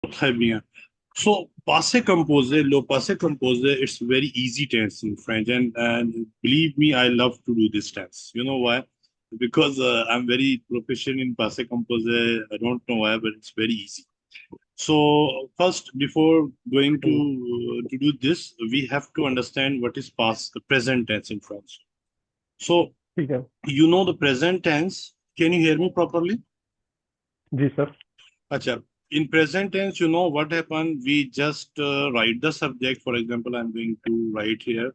Très bien. So, passé composé, lo passé composé, it's very easy tense in French, and believe me, I love to do this tense. You know why? Because I'm very proficient in passé composé. I don't know why, but it's very easy. So, first, before going hmm, to do this, we have to understand what is past, present tense in French. So, ठीक है। you know the present tense. Can you hear me properly? जी sir. Acha. In present tense, you know what happened? We just write the subject. For example, I'm going to write here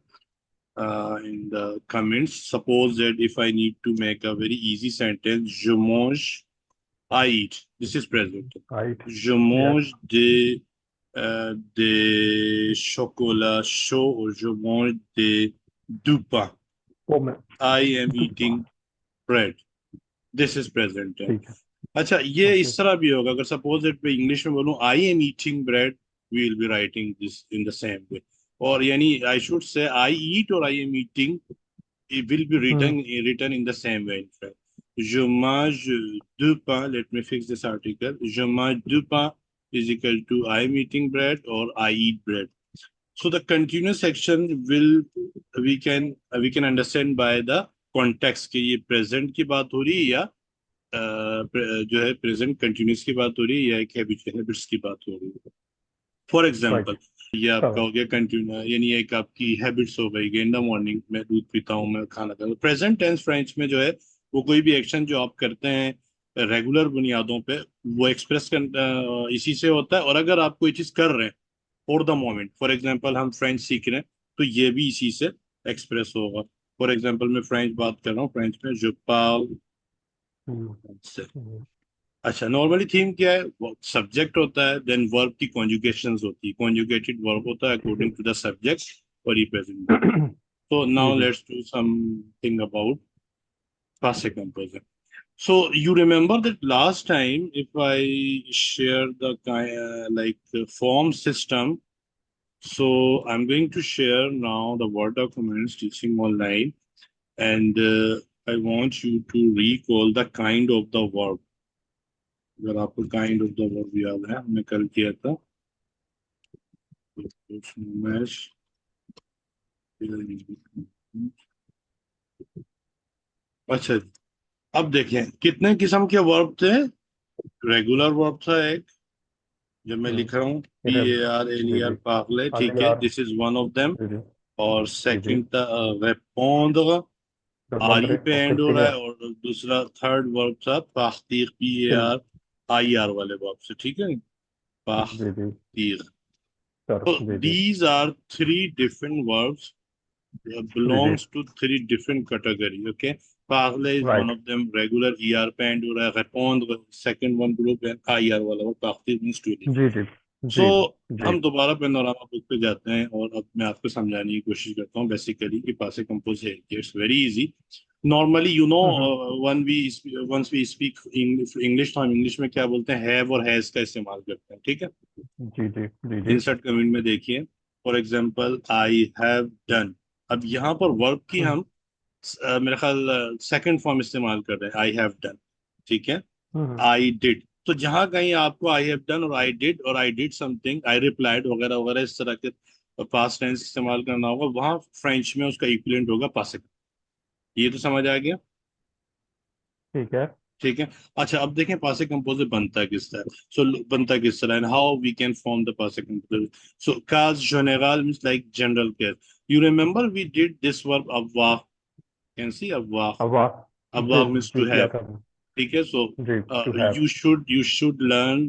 in the comments. Suppose that if I need to make a very easy sentence, je mange, I eat. This is present. Right. Je yes. mange des chocolats chauds or je mange du pain. वो मैं I am दो eating bread. This is present tense. ठीक है। अच्छा ये okay. इस तरह भी होगा अगर सपोज इट मैं इंग्लिश में बोलूं I am eating bread we will be writing this in the same way और यानी I should say I eat और I am eating it will be hmm. written in the same way in fact. Je mange deux pains. Let me fix this article. Je mange deux pains is equal to I am eating bread or I eat bread. So the continuous section will we can understand by the context कि ये present की बात हो रही है या जो है प्रेजेंट कंटिन्यूस की बात हो रही है या एक हैबिट्स की बात हो रही है फॉर राइट। एग्जांपल ये आपका चलो। हो गया कंटिन्यू यानी एक आपकी हैबिट्स हो गई इन द मॉर्निंग मैं दूध पीता हूँ मैं खाना खाता हूँ प्रेजेंट टेंस फ्रेंच में जो है वो कोई भी एक्शन जो आप करते हैं रेगुलर बुनियादों पे वो एक्सप्रेस इसी से होता है और अगर आप कोई चीज कर रहे हैं for the moment for example हम फ्रेंच सीख रहे हैं तो ये भी इसी से एक्सप्रेस होगा फॉर एग्जांपल मैं फ्रेंच बात कर रहा हूँ फ्रेंच में जो पाल हम्म, हम्म, अच्छा नॉर्मली थीम क्या है सब्जेक्ट होता है देन वर्ब की कॉन्जुगेशंस होती है कॉन्जुगेटेड वर्ब होता है ठीक है। अकॉर्डिंग टू द सब्जेक्ट और रिप्रेजेंट so now जी जी। let's do something about passive composition so you remember that last time if I share the form system so I'm going to share now the word documents teaching online and I want you to recall the kind of the verb अगर आपको kind of the verb याद है हमने कल किया था match अच्छा अब देखें कितने किस्म के वर्ब थे रेगुलर वर्ब था एक जब मैं लिख रहा हूँ पी इधर। A R L E G R G. पागले अगले ठीक है यार। This is one of them जी जी। और जी जी। सेकंड था répondre आर ई रबंदरे पे ओके एंड हो ठीक रहा है। है और दूसरा थर्ड वर्ब था पाख्तीर पी ए फिल। आर आई आर वाले वर्ब से ठीक है जी जी। पाख्तीर सर तो जी जी। These are three different verbs जी जी। belongs to three different categories. Okay, parler is one right. of them. Regular ER पे end हो रहा है. Répondre second one group है. IR वाला वो partir means to live. Ji ji. So जी जी। हम दोबारा पेनोरामा बुक पे जाते हैं और अब मैं आपको समझाने की कोशिश करता हूँ बेसिकली कि पासे कंपोज है it's very easy normally you know hmm, one we once we speak English तो हम इंग्लिश में क्या बोलते हैं हैव और हैज का इस्तेमाल करते हैं ठीक है जी जी। जी जी। इंसर्ट कमेंट में देखिए for example I have done अब यहाँ पर वर्ब की हम्म, हम मेरे ख्याल सेकंड फॉर्म इस्तेमाल कर रहे हैं आई हैव डन ठीक है हम्म, आई डिड तो जहां कहीं आपको आई हैव डन और I did something I replied वगैरह वगैरह इस तरह के पास्ट टेंस इस्तेमाल करना होगा वहां फ्रेंच में उसका इक्विवेलेंट होगा पासिव ये तो समझ आ गया ठीक है। ठीक है अच्छा अब देखें पासे कंपोजर बनता किस तरह सो बनता किस तरह and how we can form the पासे कंपोजर so cause general means like general care you remember we did this verb अव्वाह कैन सी अव्वाह अब वाह। जी अव्वाह मींस जी टू किया हैव था। ठीक है so जी to have. you should learn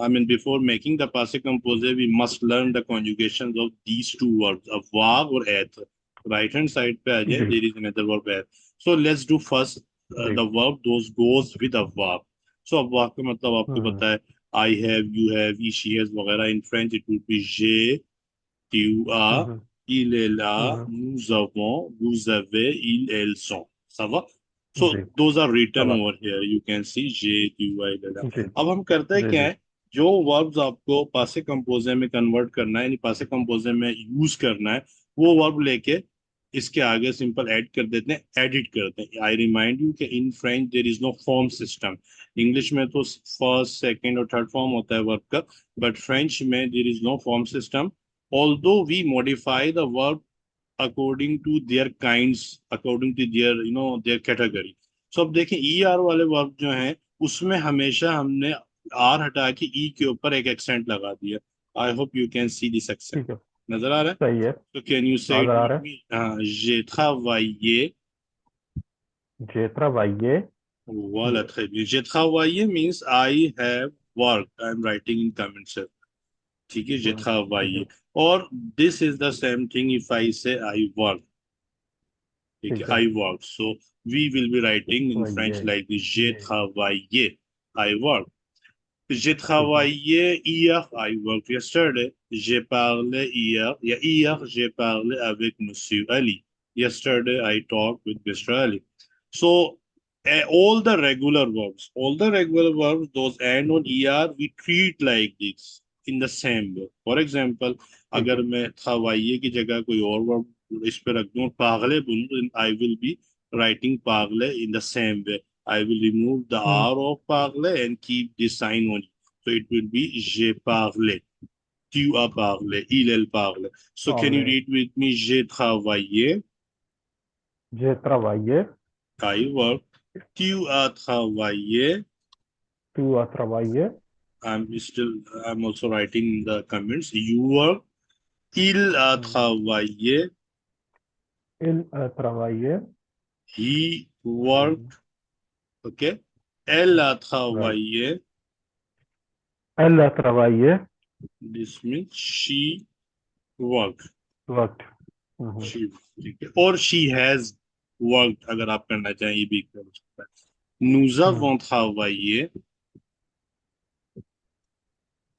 I mean before making the passive composer we must learn the conjugations of these two verbs of var or at right hand side पे आ जाए जी there is another verb at so let's do first ji. the verb those goes with a verb so अब verb का मतलब आपको हम्म, पता है I have you have he she has वगैरह in French it would be j'ai tu as hmm, il elle a hmm, nous avons vous avez ils elles sont ça va so ji. those are written अब over here you can see j q i l जी अब हम करते हैं जी क्या जी। है जो verbs आपको पासे कंपोजर में कन्वर्ट करना है यानी पासे कंपोजर में यूज करना है वो वर्ब लेके इसके आगे सिंपल ऐड कर देते हैं एडिट करते हैं आई रिमाइंड यू कि in French there is no form system English में तो फर्स्ट सेकंड और थर्ड फॉर्म होता है वर्ब का, बट फ्रेंच में there is no form system, although we modify the verb according to their kinds, according to their their category. So अब देखें E R वाले वर्ब जो हैं उसमें हमेशा हमने आर हटा के ई के ऊपर एक एक्सेंट लगा दिया। I hope you can see this accent. ठीक है, नजर आ रहा है? सही है, तो कैन यू से इट नजर आ विद रहा मी? j'ai travaillé, है। j'ai travaillé, voilà, très bien. J'ai travaillé means I have worked. I'm writing in comments. ठीक है, j'ai ठीक travaillé। है, और this is the same thing if I say I work। ठीक है, ठीक है, I work। So we will be writing in French travaillé, like this, j'ai ये, travaillé, I work। J'ai ठीक है, travaillé hier, I worked yesterday. J'ai parlé hier, hier j'ai parlé avec Monsieur Ali. Yesterday I talked with Mr. Ali. So all the regular verbs, those end on er, we treat like this in the same way. For example, ठीक अगर है, मैं travailler की जगह कोई और verb इस पे रख दूं, parler बोलूं, then I will be writing parler in the same way. I will remove the hmm, R of parler and keep this sign on it. So it will be j'ai parlé, tu as parlé, il parle. So can you parler, read with me? J'ai travaillé, j'ai travaillé, I work. Tu as travaillé. tu as travaillé, I'm also writing in the comments. You work. Il a hmm, travaillé. il a travaillé, He hmm, worked. Okay. Elle a right, travaillé. elle a travaillé, This means she worked. वक्त, She, ठीक है। और she has worked अगर आप करना चाहें ये भी कर सकता है। Nous avons travaillé.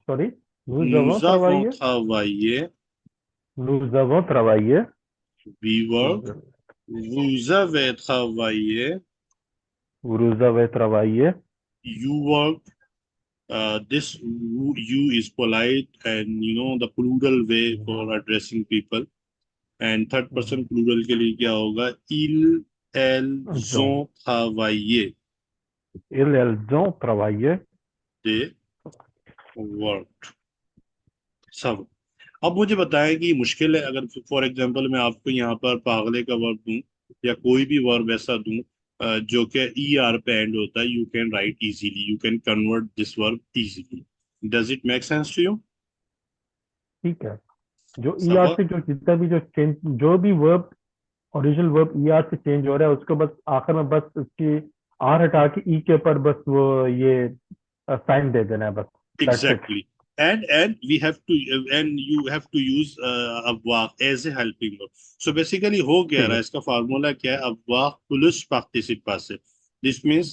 Sorry, Nous avons travaillé. nous avons travaillé, We work. Vous avez travaillé. vous avez travaillé, You work. This you is polite and the plural way for addressing people. And third person plural के लिए क्या होगा? Il, elles ont, ont travaillé. elles ont travaillé, They worked. सब। अब मुझे बताएं कि मुश्किल है अगर फॉर एग्जांपल मैं आपको यहाँ पर पागले का वर्ब दूं या कोई भी वर्ब ऐसा दूं जो कि ई आर पे एंड होता है, you can write easily, you can convert this verb easily. Does it make sense to you? ठीक है। जो ई आर सब। से जो जितना भी जो चेंज, जो भी verb original verb E R से चेंज हो रहा है उसको बस आखिर में बस उसकी आर हटा के ई के ऊपर बस वो ये साइन दे देना है बस, that's it. Exactly. And we have to and you have to use abwaq as a helping verb. So basically हो क्या ठीक रहा है, है। इसका फार्मूला क्या है? abwaq plus participe passive. This means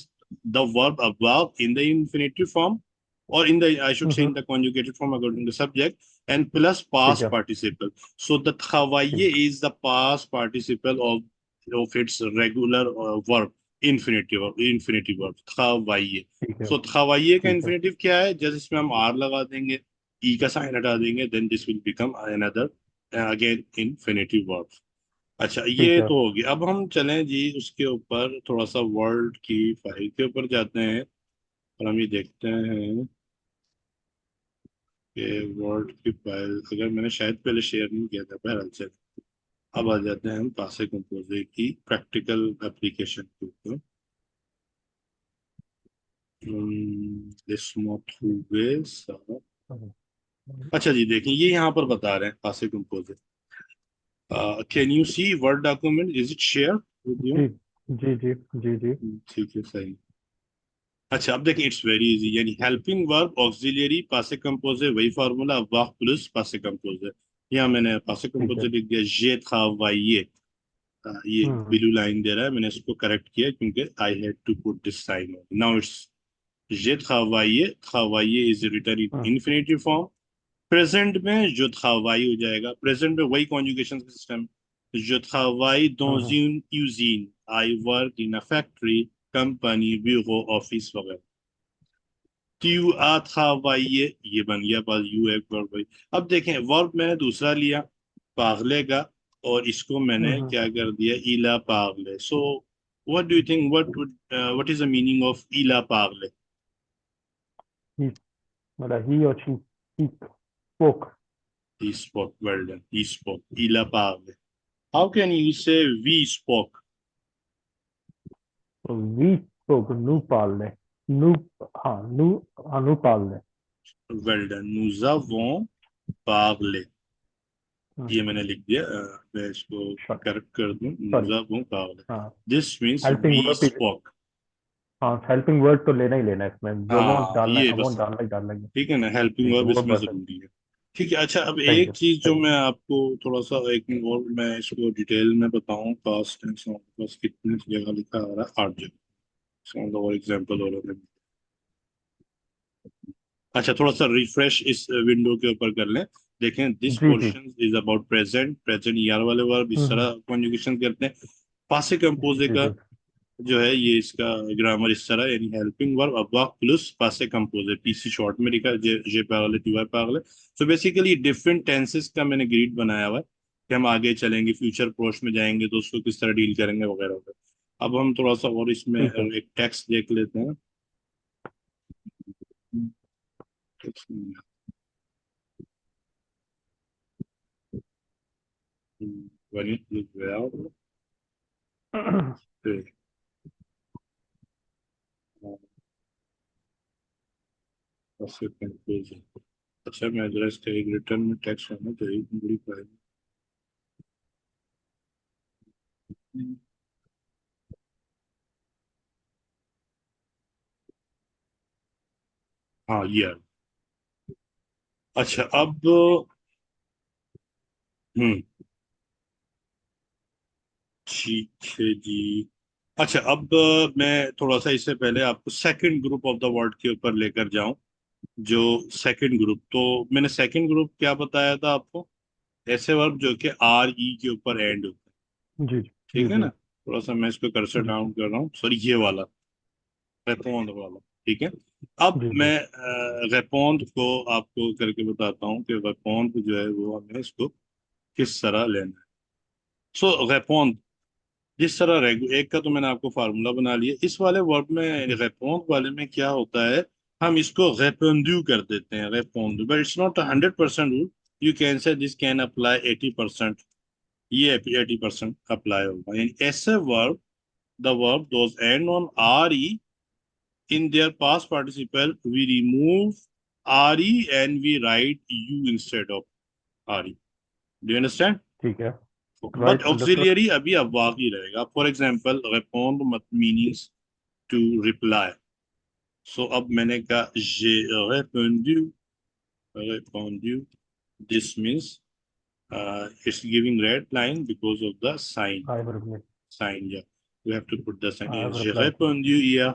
the verb abwaq in the infinitive form, or in the, I should say, in the conjugated form according to the subject, and plus ठीक past है, participle. So the ठीक khawaiye is the past participle of its regular verb, infinitive verb khawaiye. ठीक है, सो खवाइये का ठीक है, infinitive क्या है? जस्ट इसमें हम आर लगा देंगे, ई का साइन हटा देंगे, then this will become another again infinitive verb. अच्छा, ठीक ये है। तो होगी। अब हम चलें जी उसके ऊपर, थोड़ा सा वर्ल्ड की फाइल के ऊपर जाते हैं और हम ये देखते हैं कि वर्ल्ड की फाइल अगर मैंने शायद पहले शेयर नहीं किया था, बहरहाल से अब आ जाते हैं हम पासे कंपोजे की प्रैक्टिकल एप्लीकेशन के ऊपर। This moth. अच्छा जी, देखें ये यहाँ पर बता रहे हैं पासे कंपोज। Can you see word document? Is it share with you? जी, जी, जी, जी, जी। ठीक है, सही। अच्छा, अब देखें इट्स वेरी इजी, यानी हेल्पिंग वर्ब ऑक्सिलियरी पासे कंपोजे, वही फार्मूला वाह प्लस पासे कंपोजे। यहाँ मैंने पासे ठीक है। कंपोजे लिख दिया, ये था वाइये। ये हम्म, ब्लू लाइन दे रहा है, मैंने इसको करेक्ट किया क्योंकि I had to put this sign. Now it's ये travailler is written in hmm, infinitive form. Present में जो travail हो जाएगा, प्रेजेंट में वही कॉन्जुगेशन का system. Je travaille dans hmm, une usine, I work in a factory, company, bureau, office वगैरह। tu as travaillé, ये बन गया बस यू एक वर्ब भाई। अब देखें वर्ब मैंने दूसरा लिया, पागले का, और इसको मैंने हम्म। क्या कर दिया, इला पागले। So what do you think, what is the meaning of इला पागले? he मतलब he or she spoke. He spoke. Well done. He spoke. Il a parlé. How can you say we spoke? So we spoke. nous parle. nous nous parle. Well done. Nous avons parlé. ये मैंने लिख दिया मैं इसको Sure. Correct कर दूं Sorry. nous avons parlé. हाँ This means helping we verb he spoke. हाँ हेल्पिंग वर्ड तो लेना ही लेना है इसमें जो वॉन्ट हाँ डालना ये है बस वॉन्ट डालना ही डालना ही है। ठीक है ना हेल्पिंग ठीक है वर्ब वो इसमें बस है। जरूरी है। ठीक है अच्छा अब सही एक है चीज जो सही मैं है। आपको थोड़ा सा एक मिनट और मैं इसको डिटेल में बताऊं पास्ट टेंस बस कितने जगह लिखा आ रहा है 8 जगह इसका मतलब और एग्जांपल और है। अच्छा थोड़ा सा रिफ्रेश इस विंडो के ऊपर कर लें देखें दिस जी जी। Portion is about present present ER वाले वर्ब इस हम्म तरह कॉन्जुगेशन करते हैं। पासे कंपोजे जी का जी जो है ये इसका ग्रामर इस तरह यानी हेल्पिंग वर्ब अब्वा प्लस पासे कंपोजे पीसी शॉर्ट में लिखा है जे जे पागल टी वाई पागल है। सो बेसिकली डिफरेंट टेंसेस का मैंने ग्रिड बनाया हुआ है कि हम आगे चलेंगे फ्यूचर प्रोश में जाएंगे तो उसको किस तरह डील करेंगे वगैरह वगैरह। अब हम थोड़ा सा और इसमें ठीक है। एक टेक्स्ट देख लेते हैं। When it is well, पासे कंपोजे अच्छा मैं जरा इसका एक रिटर्न में टेक्स्ट होना चाहिए बड़ी फाइल। हाँ ये है। अच्छा अब हम्म ठीक है जी। अच्छा अब मैं थोड़ा सा इससे पहले आपको second group of the word के ऊपर लेकर जाऊं जो सेकंड ग्रुप तो मैंने सेकंड ग्रुप क्या बताया था आपको ऐसे वर्ब जो कि आर ई के ऊपर एंड होता है। जी जी ठीक है जी ना थोड़ा सा मैं इसको कर्सर जी डाउन कर रहा हूँ सॉरी ये वाला रेपोंड वाला। ठीक है अब जी जी मैं रेपोंड को आपको करके बताता हूँ कि रेपोंड जो है वो हमें इसको किस तरह लेना है। सो रेपोंड जिस तरह एक का तो मैंने आपको फार्मूला बना लिया इस वाले वर्ब में जी रेपोंड वाले में क्या होता है हम इसको रेपोंडू कर देते हैं रेपोंडू but it's not 100% rule. You can say this can apply 80%। ये 80% अप्लाई होगा यानी ऐसे verb the verb those end on R E in their past participle we remove re and we write u instead of re. Do you understand? ठीक है But right understood. auxiliary अभी अववाक ही रहेगा for example respond meanings to reply. So अब मैंने कहा j'ai répondu this means it's giving red line because of the I have replied. sign yeah you have to put the sign I here have j'ai replied. répondu hier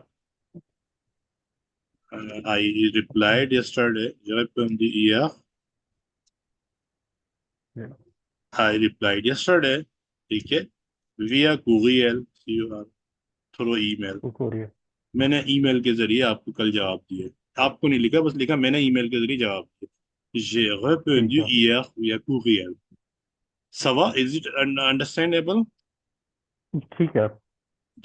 I replied yesterday j'ai répondu hier I replied yesterday. ठीक है via courier CUR through email. हो रही है। मैंने email के जरिए आपको कल जवाब दिए आपको नहीं लिखा बस लिखा मैंने ईमेल के जरिए जवाब दिया j'ai ठीक répondu है hier via courrier। ça va is it understandable? ठीक है।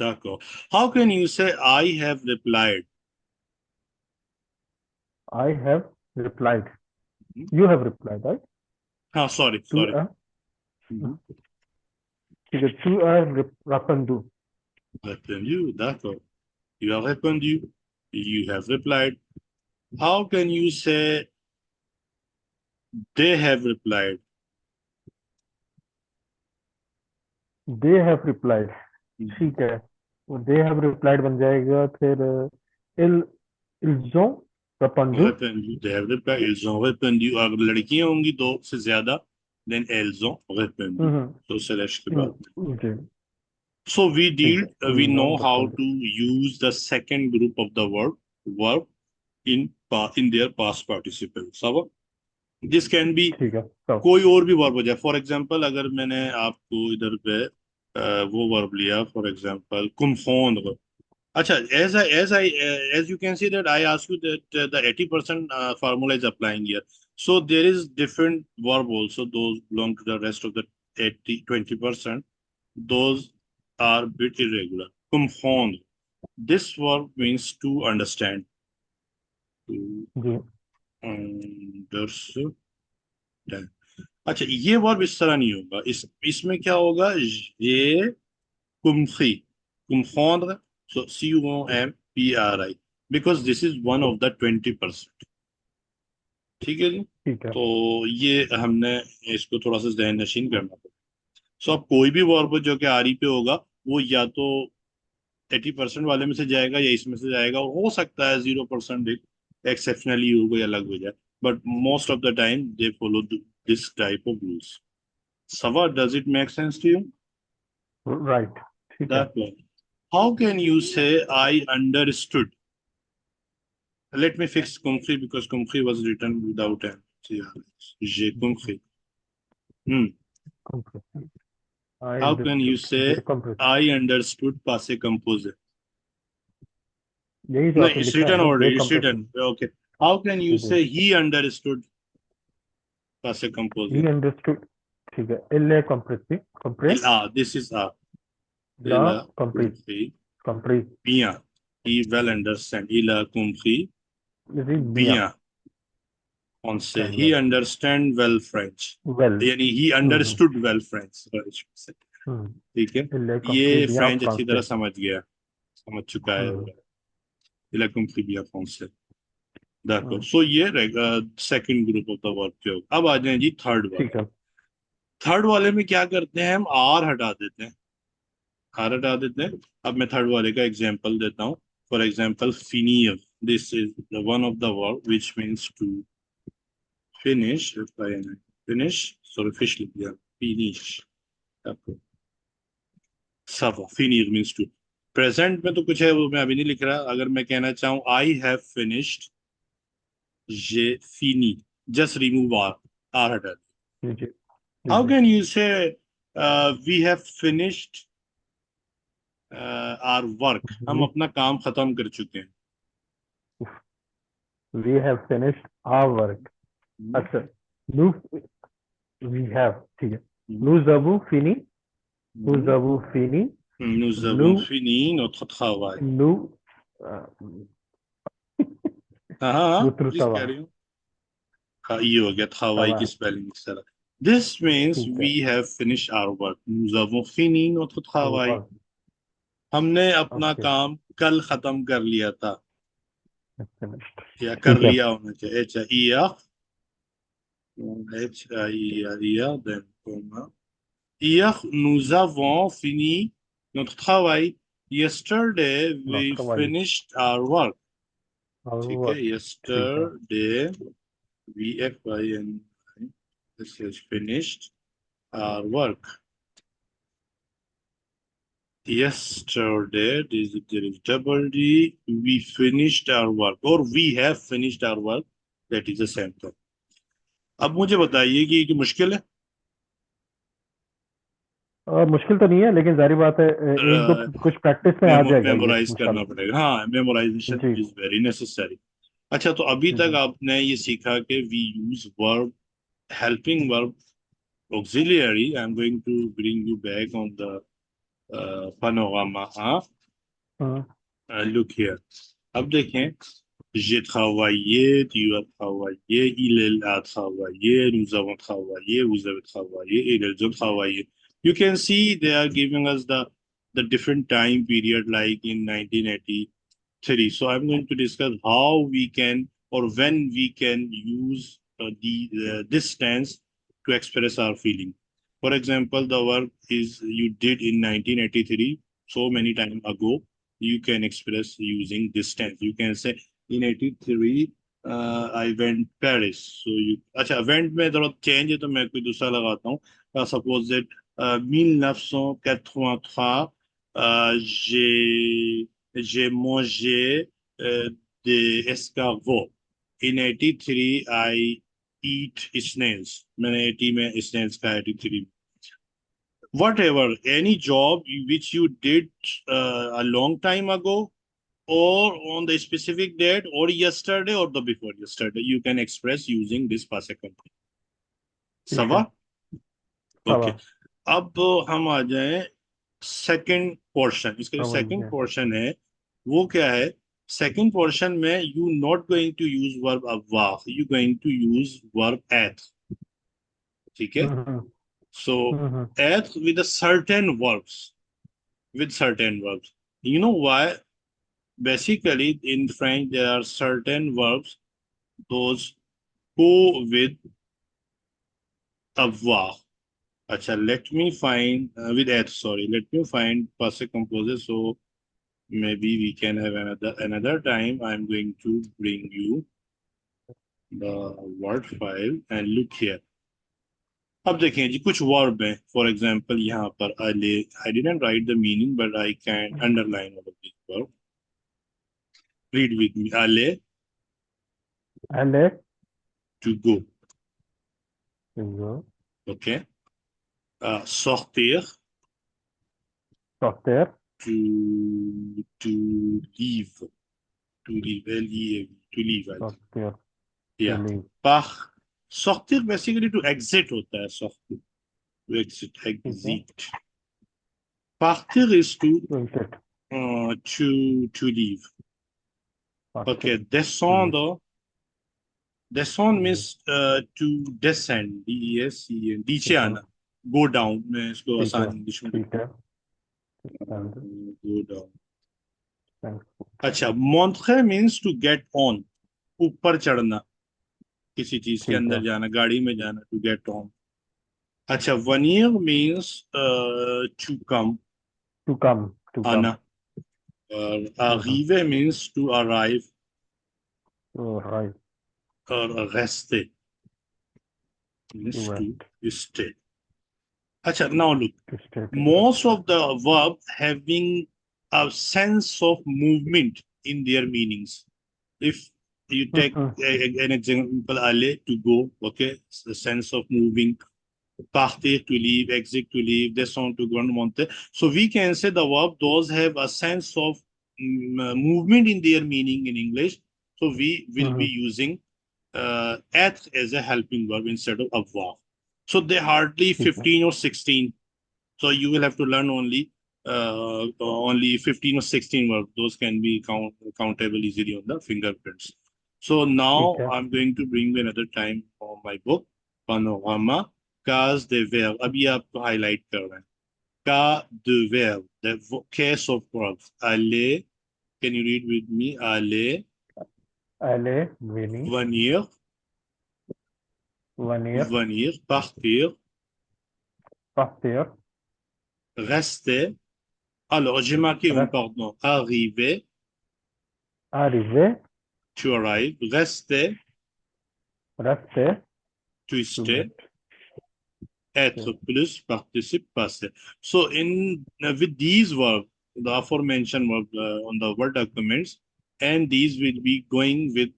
d'accord how can you say I have replied? I have replied. You have replied right. हाँ सॉरी टू सॉरी ठीक है to रपंदू। répondu d'accord you have répondu you have replied. how can you say they have replied? They have replied. ठीक है वो they have replied बन जाएगा फिर इल इल्जो रपंदू। répondu, they have replied, ils ont répondu अगर लड़कियां होंगी दो से ज्यादा then elles ont répondu तो slash के बाद में। जी so we ठीक deal है we इल्जो know how रपंदू। to use the second group of the verb in their past participle सब this can be ठीक है तो कोई और भी वर्ब हो जाए फॉर एग्जांपल अगर मैंने आपको इधर पे वो वर्ब लिया फॉर एग्जांपल कुम्फोन Acha, as you can see that I asked you that the 80% formula is applying here. So there is different verb also. Those belong to the rest of the 20%. Those are bit irregular. Kumhond. This verb means to understand. जी understood. अच्छा, ये verb इस तरह नहीं होगा, इसमें क्या होगा, ये कुम्फी, कुम्फोंद्र, so CUMPRI, because this is one of the 20%। ठीक है जी। ठीक है। तो ये हमने इसको थोड़ा सा ज़हन नशीन करना पड़ेगा। सो अब कोई भी वर्ब जो कि आरी पे होगा, वो या तो 80% वाले में से जाएगा या इसमें से जाएगा, और हो सकता है 0% एक एक्सेप्शनली हो कोई अलग हो जाए, but most of the time they follow this type of rules. सवा, does it make sense to you? Right. ठीक है। That one. How can you say I understood? Let me fix compris because compris was written without an TRS. J'ai compris. Hmm. I How can you understood. say J compress. I understood passé composé? यही जो No, आपने it's लिखा है written ना, जे already. It's कंप्रेस। written. Okay. How can you जी जी। say he understood passé ही composé? अंडरस्टूड। ठीक है। एल कंप्रेस कंप्रेस। This is a. ला Il a कंप्रेस compris कंप्रेस। bien. He well understand. Il a compris जी बिया। bien français. Stand He well. understand well French. Well. यानी he understood well French. I should say. ठीक है। एल कंप्रेस ये बिया फ्रेंच अच्छी तरह फ्रांसे। समझ गया, समझ चुका है। Il a compris bien français। D'accord। सो ये second group of the verb के होगा। अब आ जाए जी थर्ड वाले। ठीक है। थर्ड वाले में क्या करते हैं, हम आर हटा देते हैं, आर हटा देते हैं। अब मैं थर्ड वाले का एग्जांपल देता हूँ। फॉर एग्जांपल फिनियर, this is the one of the verb which means to finish, finish, sorry fish लिख दिया, फिनिश। सफा, फिनियर मींस टू। प्रेजेंट में तो कुछ है वो मैं अभी नहीं लिख रहा। अगर मैं कहना चाहूँ आई हैव फिनिश्ड, जे फिनी, जस्ट रिमूव आर, आर हटा दो। जी जी जी हाउ जी। Can you say we have finished our work, हम अपना काम खत्म कर चुके हैं। We have finished our work. अच्छा। नु वी हैव। ठीक है। nous avons fini। nous avons fini। Nous avons nous fini notre travail। nous हाँ हाँ हाँ, notre प्लीज कह travail। रही हूँ। हाँ, ये हो गया travail की travail। स्पेलिंग इस तरह। This means ठीक है। we have finished our work। Nous avons fini notre travail। Work. हमने अपना ओके। काम कल खत्म कर लिया था, फिनिश्ड। या कर ठीक है। लिया होना चाहिए। H I H I then comma. Hier, nous avons fini notre travail. Yesterday, we not travail। finished our work। और ठीक है। वर्क। ठीक है। Yesterday, VFIN, this is finished our work। Yesterday, there is double D, we finished our work, or we have finished our work, that is the same thing। अब मुझे बताइए कि ये की मुश्किल है? मुश्किल तो नहीं है, लेकिन जारी बात है, एक दो कुछ प्रैक्टिस में आ जाएगा ये मेमोराइज करना इंशाल्लाह। पड़ेगा। हाँ, मेमोराइजेशन जी इज वेरी नेसेसरी। अच्छा, तो अभी तक जी। आपने ये सीखा कि we use verb, helping verb, auxiliary। I am going to bring you back on the panorama। हाँ, हाँ। Look here. अब देखें, j'ai travaillé, tu as travaillé, il a travaillé, nous avons travaillé, vous avez travaillé, et ils ont travaillé. You can see they are giving us the different time period like in 1983. So I'm going to discuss how we can, or when we can use this tense to express our feeling. For example, the work is you did in 1983, so many time ago. You can express using this tense. You can say in 83 I went Paris। So you, अच्छा, went में थोड़ा change है तो मैं कोई दूसरा लगाता हूँ। Suppose that 1983 j'ai mangé des escargots। In 83 I eat snails। मैंने 80 में snails खाया, 83। Whatever, any job which you did a long time ago, or on the specific date, or yesterday, or the before yesterday, you can express using this past company। ठीक सवा, है। Okay. सवा। अब हम आ जाएं सेकंड पोर्शन। इसका जो समझ सेकंड गया। पोर्शन है वो क्या है, सेकंड पोर्शन में you not going to use verb avoir, you going to use verb être. ठीक है. हम्म So hmm être with a certain verbs, with certain verbs. You know why? Basically in French there are certain verbs those go with avoir. Acha, let me find with être, sorry, let me find passé composé, so maybe we can have another time. I'm going to bring you the word file and look here. अब देखें जी कुछ verb हैं. For example यहाँ पर अले, I didn't write the meaning but I can underline all of this verb. Read with me. अले, aller to go. so okay. sortir, sortir to leave, to leave, L-E-A-V, to leave, I think. sortir to Yeah. leave par sortir basically to exit होता है. sortir to exit, ठीक है exit. Partir is to exit to leave. partir Okay. to leave Descendre. Descend leave means to descend. D-E-S-C-E-N. नीचे descend आना. Go down. मैं इसको ठीक है आसान इंग्लिश में ठीक लिखता है हूँ. descend Go down. descend अच्छा. Monter means to get on. ऊपर चढ़ना. किसी चीज के ठीक अंदर है जाना, गाड़ी में जाना. To get on. अच्छा. Venir means to come. to come आना. और mm-hmm. arriver means to arrive. to right और rester to means to west stay. Acha, now look. to stay to Most of the verb having a sense of movement in their meanings. If you take mm-hmm. an example, aller, to go, okay, it's the sense of moving. Partir, to leave. Exit, to leave. Descend, to go and monter. So we can say the verb, those have a sense of movement in their meaning in English. So we will be Mm-hmm. using être as a helping verb instead of avoir. So they hardly ठीक है 15 or 16. So you will have to learn only 15 or 16 verbs. Those can be countable easily on the fingerprints. So ठीक now है I'm going to bring you another time for my book, Panorama, case de verbe. अभी आपको highlight कर रहे हैं. Cas de verbe, the case of verbs. Aller, can you read with me? Aller, aller venir venir, venir venir, partir, partir rester. Alors, j'ai marqué une, rest pardon. Arriver, arriver to arrive. Rester, rester to to stay. wait Être plus participe passé. So, with these verbs, the aforementioned verb on the word documents, and these will be going with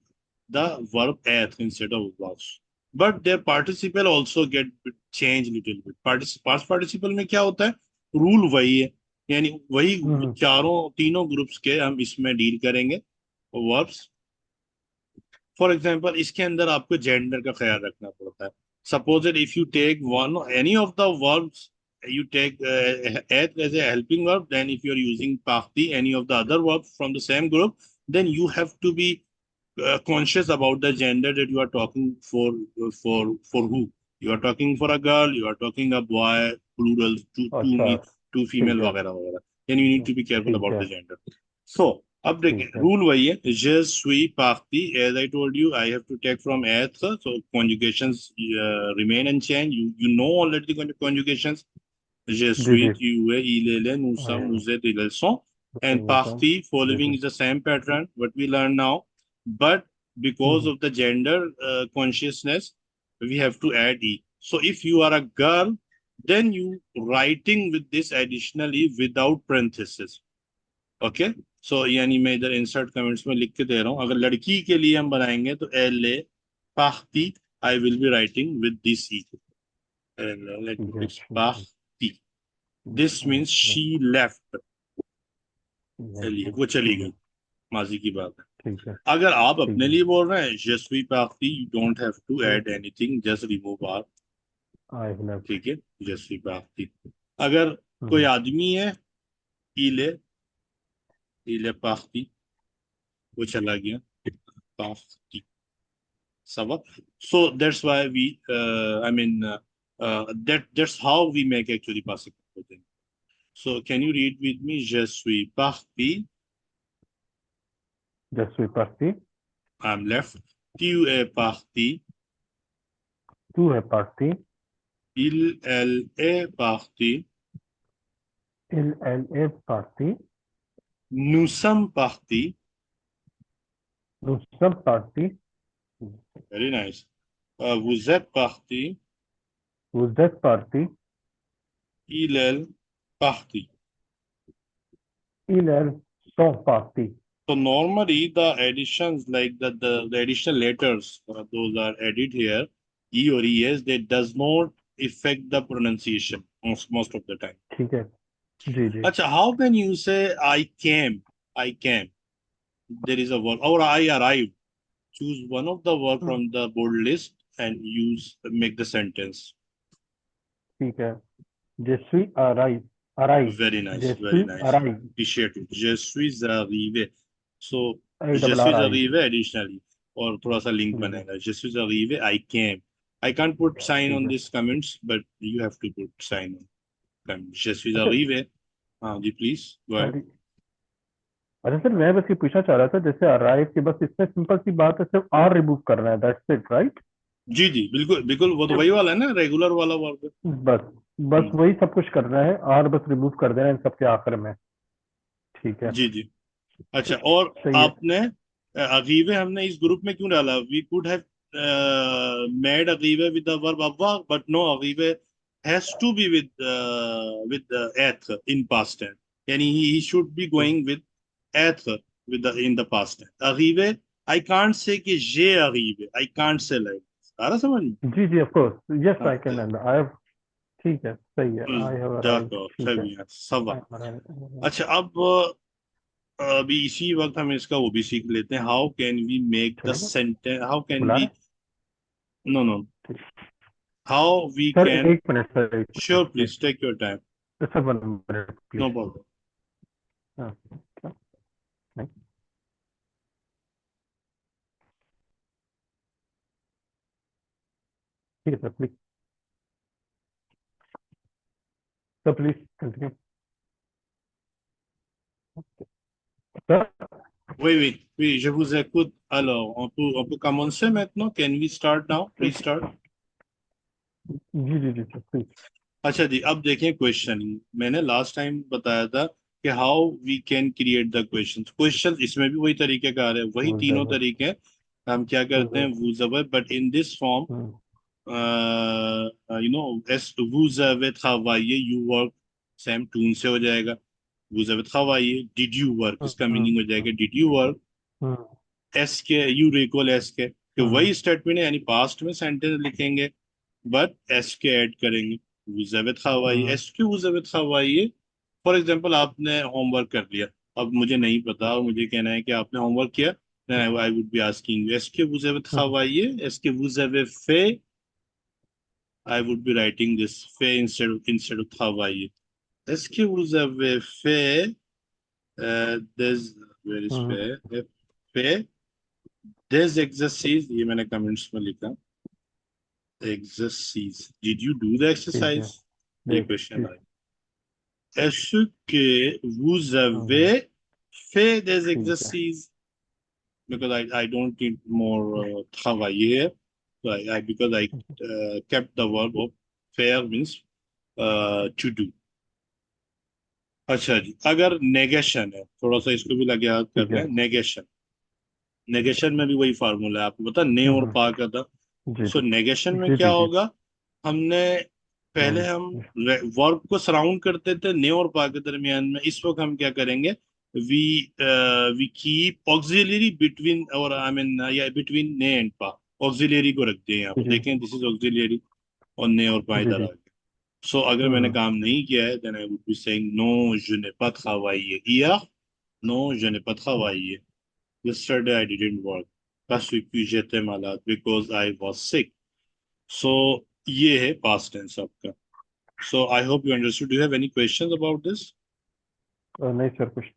the verb être instead of was. But their participle also get changed little bit. Past participle में क्या होता है? Rule वही है. यानी वही mm-hmm. तीनों groups के हम इसमें डील करेंगे. वर्ब्स. फॉर एग्जाम्पल इसके अंदर आपको जेंडर का ख्याल रखना पड़ता है. Suppose that if you take one any of the verbs, you take it as a helping verb, then if you're using party any of the other verbs from the same group, then you have to be conscious about the gender that you are talking for who. You are talking for a girl, you are talking a boy, plural, अच्छा two ठीक female है वगैरह वगैरह. Then you need to be careful ठीक about है the gender. So अब देखिए ठीक है रूल वही है. Je suis parti, as I told you, I have to take from être, so conjugations remain unchanged. You know already the conjugations. Je ji suis, ji tu es, il est, nous sommes, आए, vous êtes, ils sont. And ये सब parti जी following जी is the same pattern what we learn now, but because hmm, of the gender consciousness, we have to add e. So if you are a girl, then you writing with this additionally without parenthesis. Okay. So यानी मैं इधर insert comments में लिख के दे रहा हूँ. अगर लड़की के लिए हम बनाएंगे तो एल ए पाखती, I will be writing with this E. Let me ठीक है फिक्स पाखती. This means she left. चलिए वो चली ठीक है गई. माजी की बात है. ठीक है अगर आप ठीक अपने है लिए बोल रहे हैं जसवी पाखती, यू डोंट हैव टू तो add anything, just remove r. I left ठीक है. जसवी पाखती. अगर कोई आदमी है, इले, इले पाखती. वो चला गया parti. Sava. So that's why we that's how we make actually passé composé. So can you read with me? Je suis parti. Je suis parti. I'm left. Tu es parti. Tu es parti. Elle est partie. Elle est partie. Nous sommes partis. Nous sommes partis. Very nice. Vous êtes parti. Vous êtes parti. Elle parti. Ils sont partis. So normally the additions like the additional letters, those are added here, E or ES, they does not affect the pronunciation most of the time. ठीक है जी जी Acha, how can you say I came? I came. There is a word, or I arrived. Choose one of the word from the bold list and make the sentence. ठीक है Je suis arrive. Very nice, Je very suis nice. arrive. Appreciate it. Je suis arrivé. So A je double suis R I. arrivé additionally और थोड़ा सा link बनेगा. Je suis arrivé. I came. I can't put sign on these comments, but you have to put sign on comments. Je suis arrivé. हाँ जी, please go ahead. अच्छा sir मैं बस ये पूछना चाह रहा था जैसे अराइव की बस इसमें सिंपल सी बात है सिर्फ आर रिमूव करना है दैट्स इट राइट जी जी बिल्कुल बिल्कुल, वो तो वही वाला है ना, रेगुलर वाला वर्ब. बस बस वही सब कुछ करना है आर बस रिमूव कर देना है इन सबके आखिर में ठीक है जी जी. अच्छा, और सही है आपने अगीवे हमने इस ग्रुप में क्यों डाला? वी कुड हैव मेड अगीवे विद द वर्ब अव्वा, बट नो, अगीवे हैज टू बी विद एथ इन पास्ट टेंस. यानी he should be going with एथ with in the past tense. अगीवे आई कांट से कि जे अगीवे, आई कांट से like. आ रहा समझ में? जी जी ऑफ कोर्स यस हाँ, आई कैन आई हैव ठीक है सही है आई हैव अराइव d'accord, ठीक très है bien, ça I va. Have arrive अच्छा, अब अभी इसी वक्त हम इसका वो भी सीख लेते हैं. How can we make the चलेगा सेंटेंस, हाउ कैन बुला वी, रहे नो नो, ठीक हाउ वी सर कैन. एक मिनट सर एक sure, minute please take your time. Please sir 1 minute no please problem. हाँ क्या? नहीं ठीक है sir please continue sir Oui, oui, oui, je vous écoute. Alors, on peut commencer maintenant. Can we start now? Please start. जी जी जी sir please अच्छा जी, अब देखें क्वेश्चनिंग. मैंने लास्ट टाइम बताया था कि how we can create the question इसमें भी वही तरीकेकार है, वही वो तीनों जरूर तरीके हैं. हम क्या करते हैं, वूज अवर, बट इन दिस फॉर्म, एस वूज अवे खवाइए, यू वर्क, सेम टून से हो जाएगा. वूज अवे खवाइए, डिड यू वर्क, इसका मीनिंग हो जाएगा डिड यू वर्क. एस के, यू रिकॉल, एस के, कि वही स्टेटमेंट है, यानी पास्ट में सेंटेंस लिखेंगे बट एस के ऐड करेंगे. वुज़ावित खवाई, एस के वुज़ावित खवाई. फॉर एग्जांपल आपने होमवर्क कर लिया, अब मुझे नहीं पता और मुझे कहना है कि आपने होमवर्क किया, then I would be asking एस के वुज़ावित खवाई, एस के वुज़ावित फे. I would be writing this फे इंस्टेड ऑफ खवाई. एस के वुज़ावित फे, दिस, वेयर इज फे, फे दिस एक्सरसाइज, ये मैंने कमेंट्स में लिखा. exercise. Did you do the ठीक है exercise? ये देख क्वेश्चन ठीक आया. Est-ce que vous avez fait des ठीक है exercices? Because I don't need more travailler. So because I kept the verb of faire means to do. अच्छा जी, अगर नेगेशन है, थोड़ा सा इसको भी लगे याद कर ठीक है लें. नेगेशन, नेगेशन में भी वही फार्मूला है, आपको पता, ने और पा का था. जी सो नेगेशन में जी क्या जी जी होगा, हमने पहले हम वर्ब को सराउंड करते थे ने और पा के दरमियान में. इस वक्त हम क्या करेंगे, we we keep auxiliary between, और आई मीन या बिटवीन ने एंड पा, ऑक्सिलरी को रखते हैं यहाँ पे. जी देखें, दिस इज ऑक्सिलरी, और ने और पा जी इधर जी आ गया. सो अगर मैंने काम नहीं किया है, then I would be saying no je n'ai pas travaillé hier. Non, je n'ai pas travaillé. Yesterday I didn't work parce que j'étais malade, because I was sick. So ये है past tense आपका. So I hope you understood. Do you have any questions about this? नहीं sir कुछ नहीं